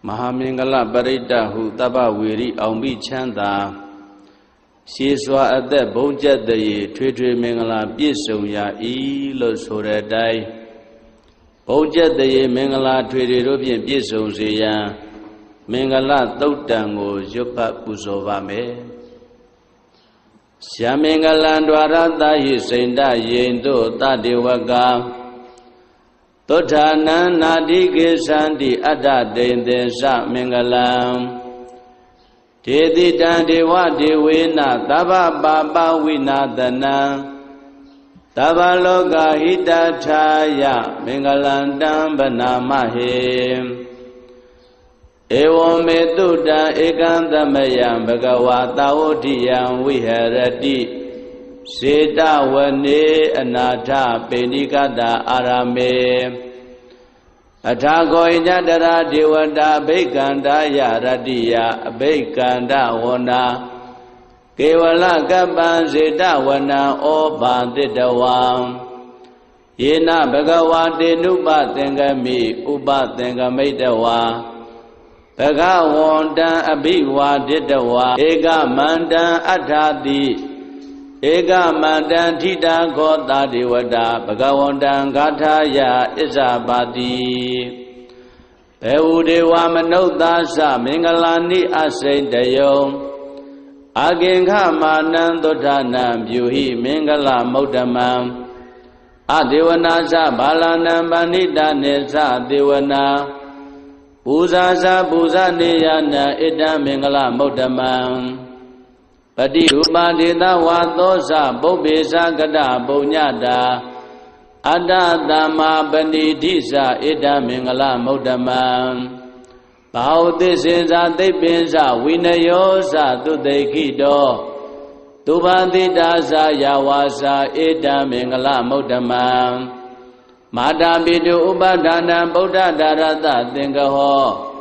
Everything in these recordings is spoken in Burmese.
Mahamingala Parita Hu Taba Wiri Aumbi Chanda Siswa at the Bonja de Twitter Mingala Pisoya E Los Horadai Bonja de Mingala Twitter Rubian Pisozia Mingala Totango Jopa Pusovame Siamingalandwarata Yisenda Yendo Tadiwaga Totana Nadike Sandi Ada Dendesa Mingalam Tedi Dandiwa Diwina Taba Baba Winadana Taba Loga Hidataya Mingalandam Banamahim Ewo Meduda Egandamayam Bhagavata Odiyam Viharati Sita Wane Anata Penikada Arame Atago Inyadara Diwada Bekanda Yaradiya Bekanda Wana Kevala Gaban Sita Wana Oba Didawam Yena Bhagavati Nuba Tengami Uba Tengamitawa Bhagavanta Abhiwa Didawa Ega Manda Atadi Ega Mandan Tita Gota Diwada Bhagawantan Gathaya Isabadi Beudewa Manodasa Mingalani Asaindayo Aginga Manandodhanam Yuhi Mingala Modamam Adivanasa Balanam Banita Nesa Diwana Puzasa Puzaniyana Ida Mingala Modamam Padi Rupadita Watosa Bobesa Gada Bonyada Ada Dhamma Banditisa Ida Mingala Modamam Bautisisa Dipinsa Vinayosa Tudekido Tubanditasa Yawasa Ida Mingala Modamam Madabidu Ubadana Buddha Darata Tingaho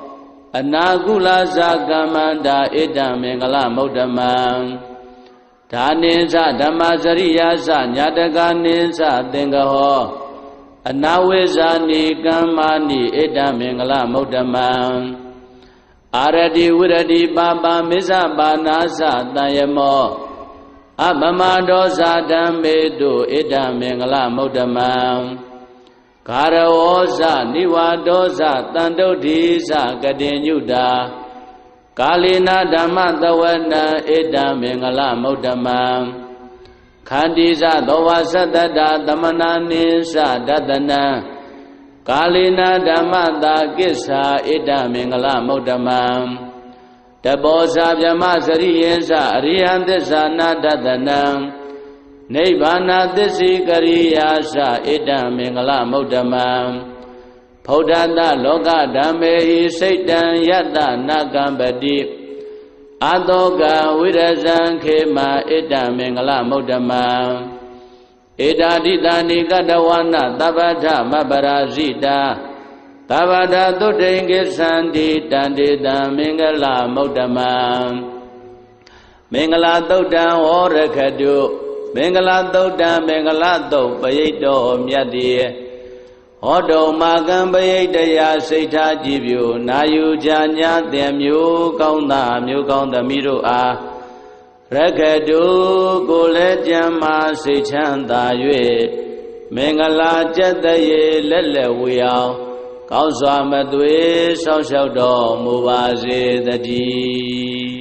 Anagula Sagamanda Ida Mingala Modamam Taninsa Dhammasariyasa Nyataganinsa Tingaho Anawisa Nikamani Ida Mingala Modamam Aradi Viradi Baba Misa Banasa Tayamo Abamadosa Dhammedu Ida Mingala Modamam Karawosa Niwadosa Tandodisa Gadinyuda Kalina Dhamatawana Ida Mingala Modamam Khandisa Dovasatata Dhamananisa Datana Kalina Dhamata Kissa Ida Mingala Modamam Tabosa Vyamasariyensa Ariyantisa Nadatana Nibbana Disi Kariyasa Ida Mingala Modamam Phodata Loka Dhamme Saitan Yatta Nakambadi Atoga Virazan Khema Ida Mingala Modamam Ida Ditani Kadawana Tabata Mabarazita Tabata Tudengi Sandi Tandita Mingala Modamam Mingala Tudan Orakadu Mingala Doda Mingala Do Bayito Myadi Odo Magan Bayitaya Sita Jibyu Nayu Janya Demyu Kaunda Myu Kaunda Miru A Rakadu Gule Jama Sichanda Yue Mingala Jadaye Lele Wiyao Kauswa Madwe Sao Sao Do Mubazi Dadi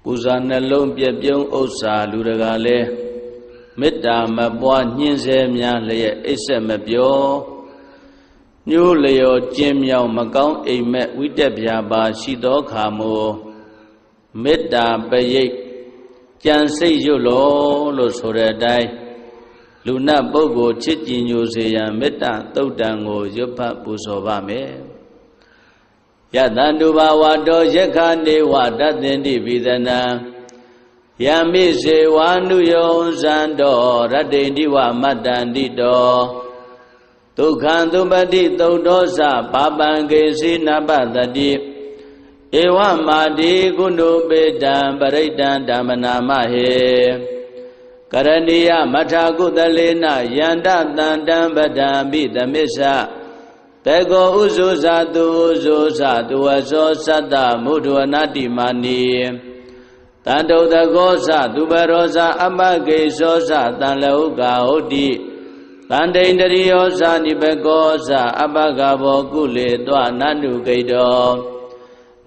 Uza Nalom Piapion Osa Ludagale Meta Mabwa Ninse Mia Lea Ese Mabio New Leo Jim Yao Macau Eme Widebia Shido Kamo Meta Bayek Janse Yolo Los Horadai Luna Bogo Chitin Yosea Meta Todango Yopa Pusovame Yatanduba Wado Yakane Wadatendi Vidana Yamise Wanu Yon Sando Radendi Wa Matandido Tukhantu Pati Taudosa Papange Sinabadadi ဧဝမာတိကုဏုပေတံပရိတံဓမ္မနာမဟေကရဏီယမထာကုသလေနယန္တတန္တံပဒံပိသမစ္ဆတေကောဥဇုဇာတုဥဇုဇာတုဝသောသတ္တမုဒ္ဒဝနတိမာနီတန္တုတကောသသူပရောဇာအပကေသောသတံလဟုကာဟုတ်တိတန္တိန္တရိယောဇာနိပကောသအပကဘောကုလေတောနန္တုကိတော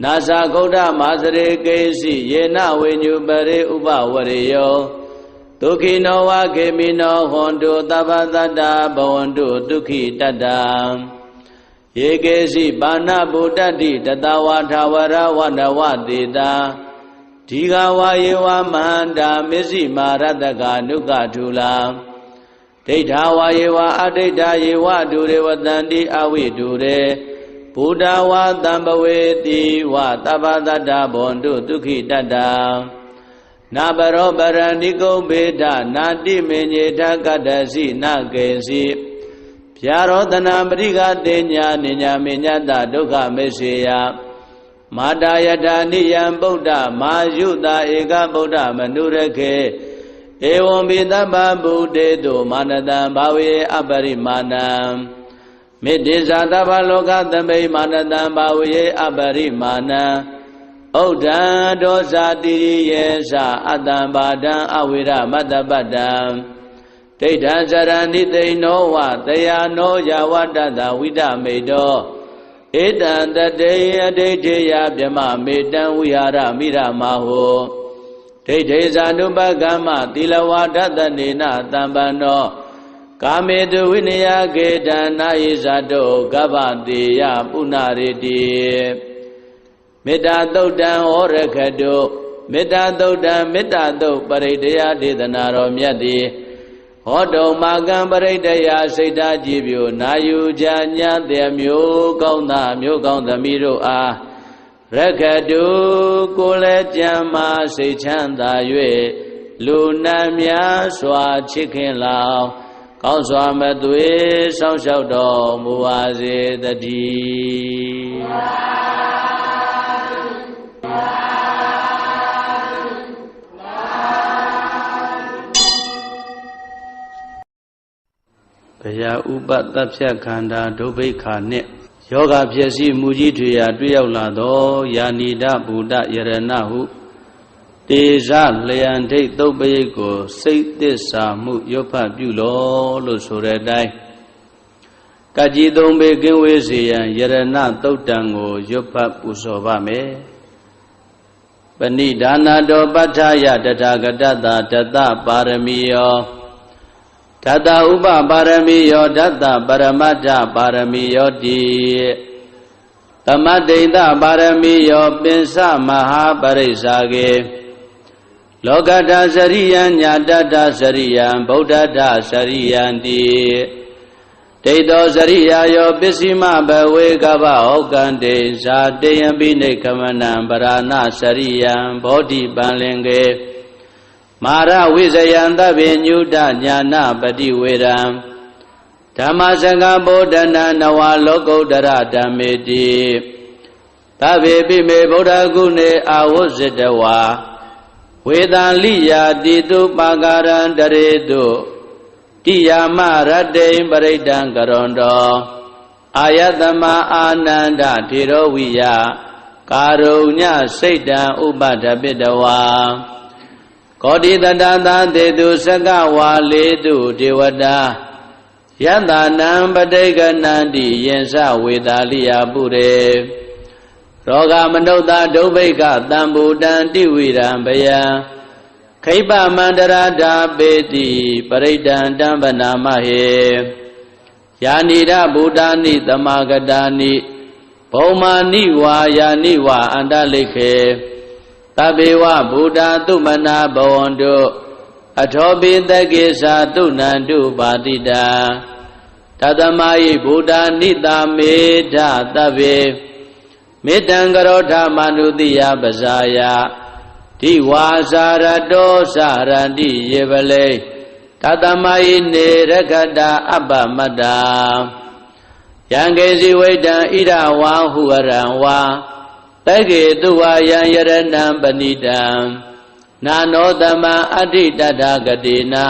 နာသဂௌဒမာစရေကေစီယေနဝိညုပရေဥပဝရေယောဒုက္ခိနောဝခေမိနောဟွန်တုသဗ္ဗတတ္တဘဝန္တုဒုက္ခိတတ္တယေကေစီပါဏဗုဒ္ဓတိတတဝါထာဝရဝနဝတေတာဒီဃဝါယေဝမန္တာမစ္စည်းမာရတကနုကထုလာဒိဋ္ဌဝါယေဝအဒိဋ္ဌယေဝဒုရေဝတန္တိအဝိဒုရေဘုဒ္ဓဝါတံပဝေတိဝသဗ္ဗတတ္တဘဝန္တုဒုက္ခိတတ္တနာပရောပရဏိကုဗေဒနာတိမေညေထကတ္တစီနကေစီဖြာရောတနာပရိကတေညာနိညာမေညတဒုက္ခမေစေယမာတာယထာနိယံဗုဒ္ဓမာယုတာဧကဗုဒ္ဓမနုရခေဧဝံပိသဗ္ဗဗုဒေတုမာနတံဘာဝေအပရိမာဏံမေတ္တိဇာတဗ္ဗလောကသမိမာနတံဘာဝေအပရိမာဏံဩဒံဒောဇာတိယေသအတ္တံဘာဒံအဝိရမတ္တပတ္တံဒိဋ္ဌံဇရဏိသိဏောဝတယာနောယဝတ္တတဝိဒမေတောဧတံတတေအဒိဋ္ဌေယဗြမမေတံဝိဟာရမိရမဟောဒိဋ္ဌေဇာနုပကမ္မသီလဝါဒတနေနတံပန္နောကာမေတုဝိနယကေတံနာယိဇာတောကဗ္ဗတေယပုဏ္ဏရေတိမေတ္တာသုတ်တံဩရခတုမေတ္တာသုတ်တံမေတ္တာသုတ်ပရိဒယဒေသနာတော်မြတ်သည်ဟောတုံမာကံပရိဒယစိတ်ဓာကြည်ပြိုနာယူကြညာတဲ့မျိုးကောင်းသားမျိုးကောင်းသမီးတို့အားရခတုကိုယ်လည်းကြံမာစိတ်ချမ်းသာ၍လူနာများစွာချစ်ခင်လောင်ကောင်းစွာမသွေစောင့်ရှောက်တော်မူပါစေတည်းဘယာဥပတတ်ဖြတ်ခန္ဓာဒုဗိခာနှင့်ယောဂဖြစ်စီမူကြီးထွေရာတွေ့ရောက်လာသောယာနိဒဗုဒ္ဓယရဏဟုတေဇလျံထိတ်သုတ်ပရိတ်ကိုစိတ်သစ္စာမှုရွတ်ဖတ်ပြုလောလို့ဆိုတဲ့အတိုင်းကကြီးသုံးပေကင်းဝေးစေရန်ယရဏသုတ်တံကိုရွတ်ဖတ်ပူဇော်ပါမယ်ပဏိဒါနာတောပဋ္ဌာယတထာဂတတတတပါရမီယောဓတ္တဥပပါရမီယောဓတ္တပရမတ္ထပါရမီယောတိသမတ္တိတပါရမီယောပင်စမဟာပရိစ္ဆာကေလောကတ္ထစရိယံညာတ္ထစရိယံဗုဒ္ဓတ္ထစရိယံတိဒိဋ္ဌောစရိယာယောပစ္စည်းမဘဝေကဗ္ဗဩကံတေဇာတေယံပိနေခမနံပရဏစရိယံဘောဓိပံလင်ကေမာရဝိဇယံသဗ္ဗညုတညာနာပတိဝေရံဓမ္မစကဗောဓနာနဝလောကုတ္တရဓမ္မေတိသဗ္ဗေပိမေဗုဒ္ဓဂုဏေအာဝဇ္ဇတဝါဝေတံလိယာတိတုပါကာရံတရေတုတိယာမရတ္တိပရိဒံကရွန်တောအာယတမအာနန္ဒထေရဝိယကာရုညစိတ်တံဥပဒပိတဝါကောတိတတသာတေတုစကဝါလေတုဒေဝတာယတနံပဋိကနန္တိယင်္စဝေတာလိယပုရေရောဂမနုဿဒုဗ္ဗိကတံဘူတံတိဝိရံဘယံခိပမန္တရာဓာပေတိပရိဒံတံပနာမဟေယာနိရဗုဒ္ဓာနိသမာဂတာနိဘုံမာနိဝါယာနိဝါအန္တလိခေသဗ္ဗေဝဗုဒ္ဓသုမနာဘဝန္တုအထောပိတကေသာတုဏန္တုပါတိတာတတမယိဗုဒ္ဓနိတာမေဓသဗ္ဗေမေတံကရောဓမနုတိယပဇာယဒီဝါစာရတောစရတိယေပလေတတမယိနေရခတာအပ္ပမတ္တာယံကေစီဝိတံဣဒဝါဟုရံဝါ တကေတုဝါယံယရဏံပဏိတံနာနောတမံအဋ္ဌိတတဂတိနာ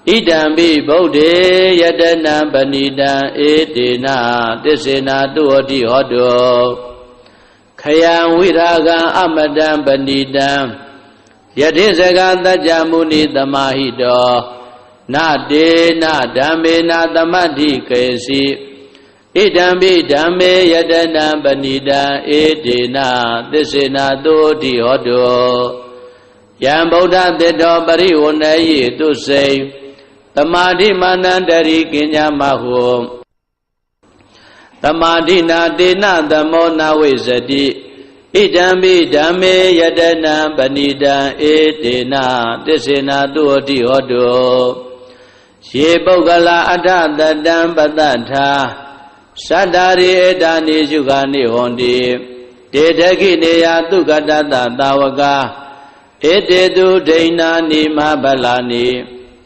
ဣဒံပိဗုဒ္ဓေယတနံပဏိတံဧတေနသစ္စေနာတုဟောတိဟောတောခယံဝိရာဂံအမတံပဏိတံယတိစကသัจ जा မုနိသမာဟိတောနတေနဓမ္မေနသမတ္ထိကေစီဣဒံပိဓမ္မေယတနံပဏိတံဧတေနသစ္စေနာတုဟောတိဟောတောယံဗုဒ္ဓသတ္တောပရိဝဏယိတုစိံသမာဓိမာနန္တရိကိညာမဟုသမာဓိနာတေနသမောနဝိဇ္ဇတိဣဒံပိဓမ္မေယတနံပဏိတံဧတေနသစ္စေနာတုဟောတိဟောတောယေပုဂ္ဂလာအထတတံပတ္တထာသတ္တာရိဧတာနိရှုခာနိဟောတိတေထခိနေယသုကတတသာဝကဧတေတုဒိဏာနိမဗလာနိ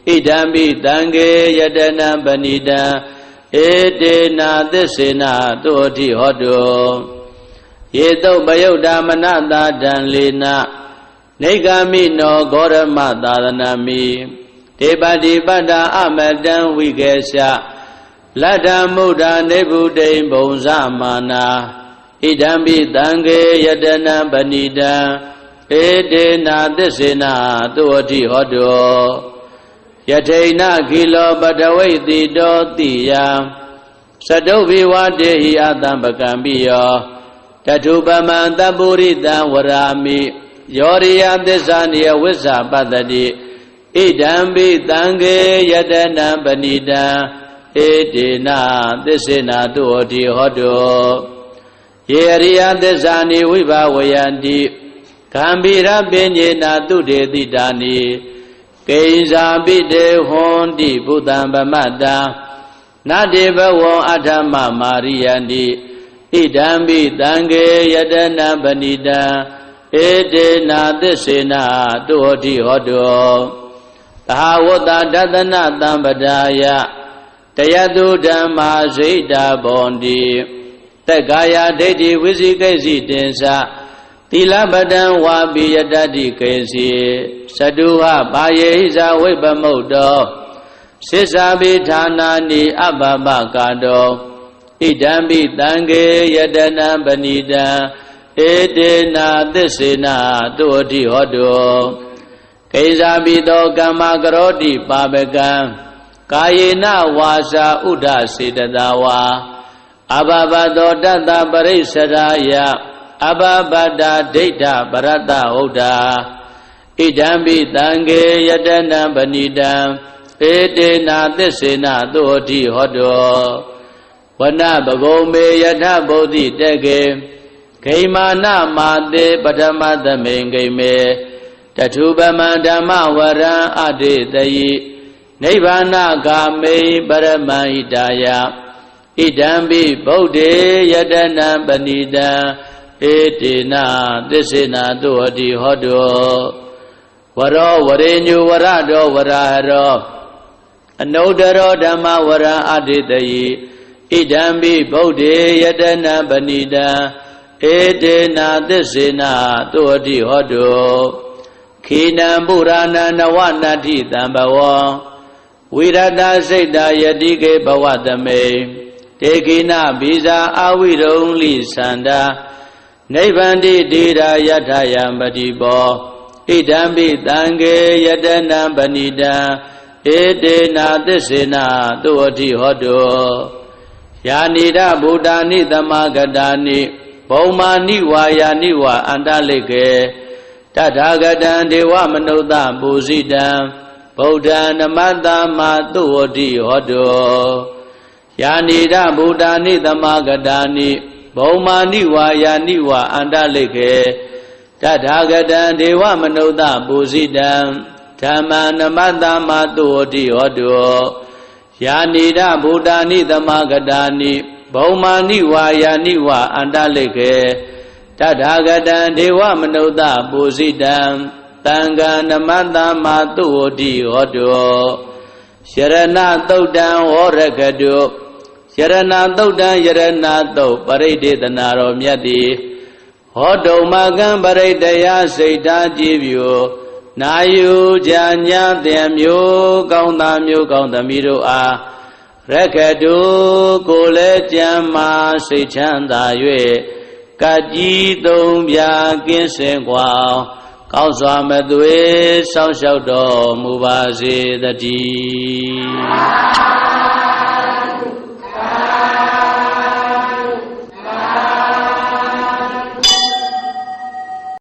ဣဒံပိတံခေယတနံပဏိတံဧတေနသစ္စေနာတုဟောတိဟောတောယေတုပယုတ်ဓမ္မနတာတံလေနနေဂာမိနောဂောရမသာသနာမိတေပတိပတ္တာအမတံဝိကေရှလတ္တမုဒ္ဒနေဗုဒိံဘုံဇမာနာဣဒံပိတံခေယတနံပဏိတံဧတေနသစ္စေနာတုဟောတိဟောတောယထိဏခိလောပတဝိတိတောတိယံသတုဘိဝတေဟိအတံပကံပိယောတထုပမံတပုရိတံဝရာမိယောရိယသစ္စာနိယဝိဇ္ဇာပတ္တိဣဒံပိတံခေယတနံပဏိတံဧတေနသစ္စေနာတုဟောတိဟောတောယေရိယသစ္စာနိဝိဘာဝယန္တိဂံဗိရပညေနာတုတေတိတာနိကိဉ္စာပိတေဟွန်တိဘုဒ္ဓံဗမတ္တာနတေဘဝံအထမမာရိယန္တိဣဒံပိတံခေယတနံပဏိတံဧတေနသစ္စေနာတုဟောတိဟောတောသဟဝတ္တဒသနသံပဒါယတယတုဓမ္မာဇိတာဘောန္တိတက္ကာယဒိဋ္ဌိဝိသိကိစီတင်္စသီလပတံဝါပိယတတိကေစီသတုဟဘာယေဟိဇဝိပမုတ်တောစိစ္ဆာပိဌာနာနိအပပကာတောဣဒံပိတံခေယတနံပဏိတံဧတေနသစ္စေနာတုဟောတိဟောတောကိဉ္စာပိတောကမ္မကရောတိပါပကံကာယေနဝါစာဥဒ္ဒစေတသာဝါအဘဘတောတတ္တပရိစ္ဆရာယအဘဘတ္တဒိဋ္ဌပရတ္တဟုတ်တာဣဒံပိတံခေယတနံပဏိတံဧတေနသစ္စေနာတုဟောတိဟောတောဝနဘဂုံမေယထဗုဒ္ဓိတကေဂိမာနမာတေပထမသမိန်ဂိမေတထုပမံဓမ္မဝရံအတေတယိနိဗ္ဗာနဂာမိပရမဟိတာယဣဒံပိဗုဒ္ဓေယတနံပဏိတံဧတေနသစ္စေနာတုဟောတိဟောတောဝရောဝရေညုဝရတောဝရဟရောအနုတ္တရောဓမ္မဝရံအတေတယိဣဒံပိဗုဒ္ဓေယတနံပဏိတံဧတေနသစ္စေနာတုဟောတိဟောတောခိနံပုရာဏနဝနတ္ထိတံဘဝံဝိရတစိတ်တာယတိကေဘဝသမေတေခိနဘိဇာအဝိရုံလိသန္တာနိဗ္ဗန္တိတိရာယထယံပတိဘောဣဒံပိတံခေယတနံပဏိတံဧတေနသစ္စေနာတုဟောတိဟောတောယာနိဒဗုဒ္ဓာနိသမဂတာနိဘုံမာနိဝါယာနိဝါအန္တလိကေတထာဂတံဒေဝမနုဿပုဇိတံဗုဒ္ဓံနမတ္တမတုဟောတိဟောတောယာနိဒဗုဒ္ဓာနိသမဂတာနိဘုံမာနိဝါယာနိဝါအန္တလိကေတထာဂတံဒေဝမနုဿပုဇိတံဓမ္မံနမတ္တမတုဟောတိဟောတောယာနိဒဗုဒ္ဓာနိသမဂတာနိဘုံမာနိဝါယာနိဝါအန္တလိကေတထာဂတံဒေဝမနုဿပုဇိတံတံဃာနမတ္တမတုဟောတိဟောတောယရဏသုတ်တံဝရကတုယရဏသုတ်တံယရဏသုတ်ပရိဒေသနာတော်မြတ်သည် ဟောတုံမကံပရိတယစိတ်ဓာကြည်ပြုနာယူကြညာတဲ့မျိုးကောင်းသားမျိုးကောင်းသမီးတို့အားရခတုကိုလည်းကြမ်းမာစိတ်ချမ်းသာ၍ကကြီးသုံးပြကင်းစင်ကွာကောင်းစွာမသွေစောင့်ရှောက်တော်မူပါစေတည်း